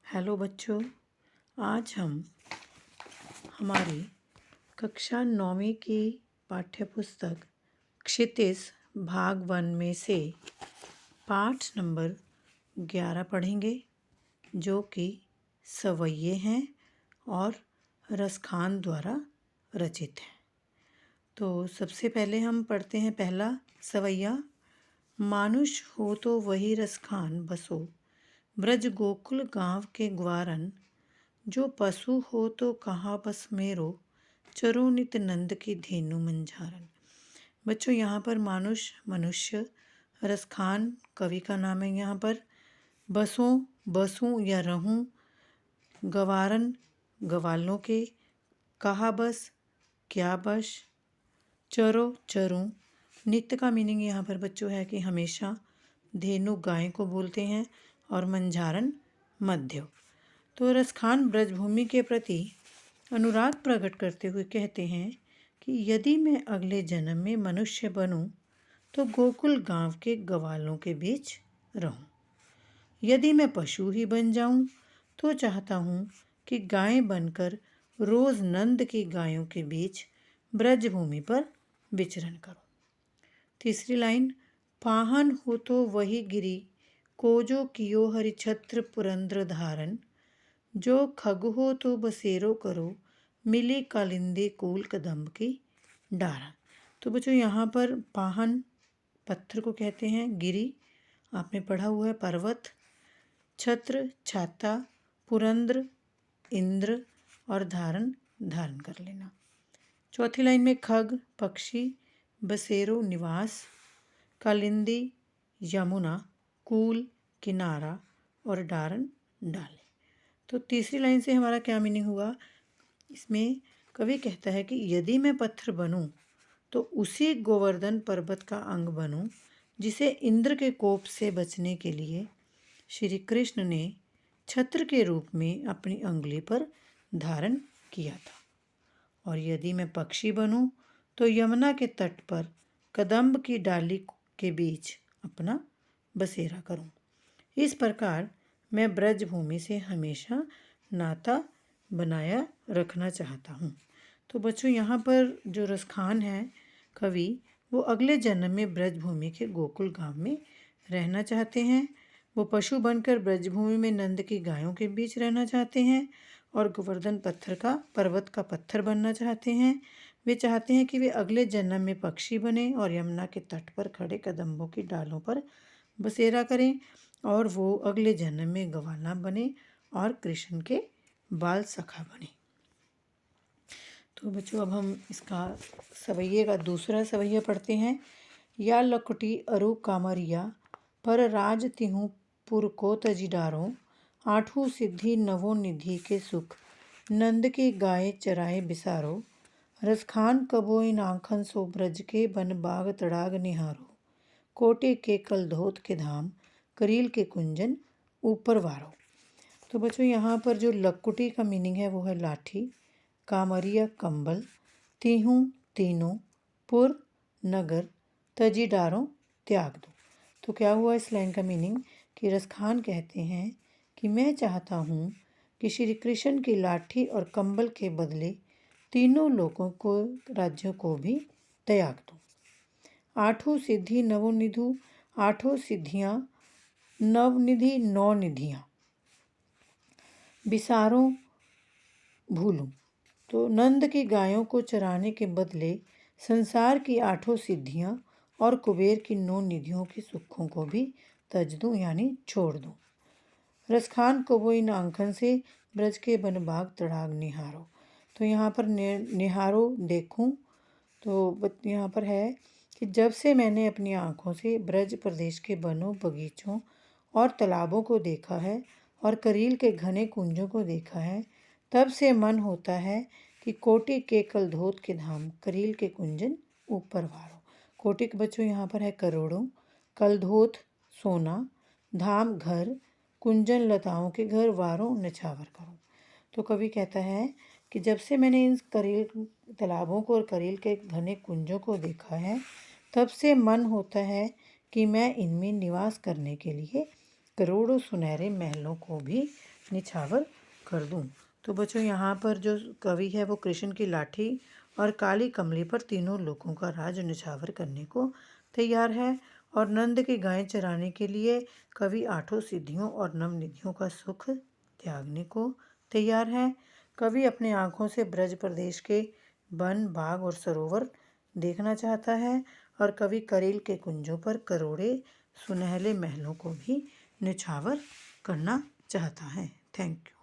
Hello बच्चों, आज हम हमारी कक्षा 9वीं की पाठ्य पुस्तक क्षितिज भाग 1 में से पाठ नंबर 11 पढ़ेंगे, जो कि सवैये हैं और रसखान द्वारा रचित है। तो सबसे पहले हम पढ़ते हैं पहला सवैया। मानुष हो तो वही रसखान बसो, ब्रज गोकुल गांव के ग्वारन, जो पशु हो तो कहाँ बस मेरो, चरो नित नंद की धेनु मंझारन। बच्चों, यहाँ पर मानुष मनुष्य, रसखान कवि का नाम है। यहाँ पर बसों बसूं या रहूं, गवारन गवालों के, कहा बस क्या बस, चरो चरूं। नित्य का मीनिंग यहाँ पर बच्चों है कि हमेशा, धेनु गाय को बोलते हैं और मंझारन मध्य। तो रसखान ब्रजभूमि के प्रति अनुराग प्रकट करते हुए कहते हैं कि यदि मैं अगले जन्म में मनुष्य बनूं तो गोकुल गांव के ग्वालों के बीच रहूं। यदि मैं पशु ही बन जाऊं तो चाहता हूं कि गाय बनकर रोज नंद की गायों के बीच ब्रजभूमि पर विचरण करूं। तीसरी लाइन, पाहन हो तो वही गिरी, कोजो कियो हरिछत्र पुरंद्र धारन, जो खग हो तो बसेरो करो, मिली कालिंदी कूल कदम्ब की डारा। तो बच्चों, यहाँ पर पाहन पत्थर को कहते हैं, गिरी आपने पढ़ा हुआ है पर्वत, छत्र छाता, पुरंद्र इंद्र और धारण धारण कर लेना। चौथी लाइन में खग पक्षी, बसेरो निवास, कालिंदी यमुना, कूल किनारा और डारन डाले। तो तीसरी लाइन से हमारा क्या मीनिंग हुआ? इसमें कवि कहता है कि यदि मैं पत्थर बनूं तो उसी गोवर्धन पर्वत का अंग बनूं जिसे इंद्र के कोप से बचने के लिए श्री कृष्ण ने छत्र के रूप में अपनी अंगुली पर धारण किया था। और यदि मैं पक्षी बनूं तो यमुना के तट पर कदम्ब की डाली के बीच अपना बसेरा करूं। इस प्रकार मैं ब्रजभूमि से हमेशा नाता बनाया रखना चाहता हूँ। तो बच्चों, यहाँ पर जो रसखान है कवि, वो अगले जन्म में ब्रजभूमि के गोकुल गांव में रहना चाहते हैं। वो पशु बनकर ब्रजभूमि में नंद की गायों के बीच रहना चाहते हैं और गोवर्धन पर्वत का पत्थर बनना चाहते हैं। वे चाहते हैं कि वे अगले जन्म में पक्षी बने और यमुना के तट पर खड़े कदम्बों की डालों पर बसेरा करें और वो अगले जन्म में ग्वाला बने और कृष्ण के बाल सखा बने। तो बच्चों, अब हम इसका सवैये का दूसरा सवैया पढ़ते हैं। या लकुटी अरु कामरिया, पर राज तिहु पुर को तजी डारो, आठों सिद्धि नवो निधि के सुख, नंद की गाय चराए बिसारो, रसखान कबो इन आँखन सो ब्रज के बन बाग तड़ाग निहारो, कोटे के कलधोत के धाम, करील के कुंजन ऊपर वारो। तो बच्चों, यहाँ पर जो लकुटी का मीनिंग है वो है लाठी, कामरिया कंबल, तीहूं तीनों, पुर नगर, तजी डारो त्याग दो। तो क्या हुआ इस लाइन का मीनिंग कि रसखान कहते हैं कि मैं चाहता हूँ कि श्री कृष्ण की लाठी और कंबल के बदले तीनों लोगों को राज्यों को भी त्याग दो। आठों सिद्धि नवोनिधु, आठों सिद्धियाँ नवनिधि नौ निधियाँ, बिसारों भूलूं। तो नंद की गायों को चराने के बदले संसार की आठों सिद्धियाँ और कुबेर की 9 निधियों के सुखों को भी तज दूँ, यानी छोड़ दूँ। रसखान को वो इन आंखन से ब्रज के बनबाग तड़ाग निहारो। तो यहाँ पर निहारो देखूं, तो यहाँ पर है कि जब से मैंने अपनी आँखों से ब्रज प्रदेश के बनों, बगीचों और तालाबों को देखा है और करील के घने कुंजों को देखा है, तब से मन होता है कि कोटि के कलधोत के धाम, करील के कुंजन ऊपर वारो। कोटि के बच्चों यहाँ पर है करोड़ों, कलधोत सोना, धाम घर, कुंजन लताओं के घर, वारों नछावर करो। तो कवि कहता है कि जब से मैंने इन करील तालाबों को और करील के घने कुंजों को देखा है, तब से मन होता है कि मैं इनमें निवास करने के लिए करोड़ों सुनहरे महलों को भी निछावर कर दूं। तो बच्चों यहाँ पर जो कवि है वो कृष्ण की लाठी और काली कमली पर तीनों लोगों का राज निछावर करने को तैयार है। और नंद की गायें चराने के लिए कवि आठों सिद्धियों और नवनिधियों का सुख त्यागने को तैयार है। कवि अपने आँखों से ब्रज प्रदेश के वन, बाग और सरोवर देखना चाहता है। और कवि करेल के कुंजों पर करोड़े सुनहले महलों को भी निछावर करना चाहता है। Thank you.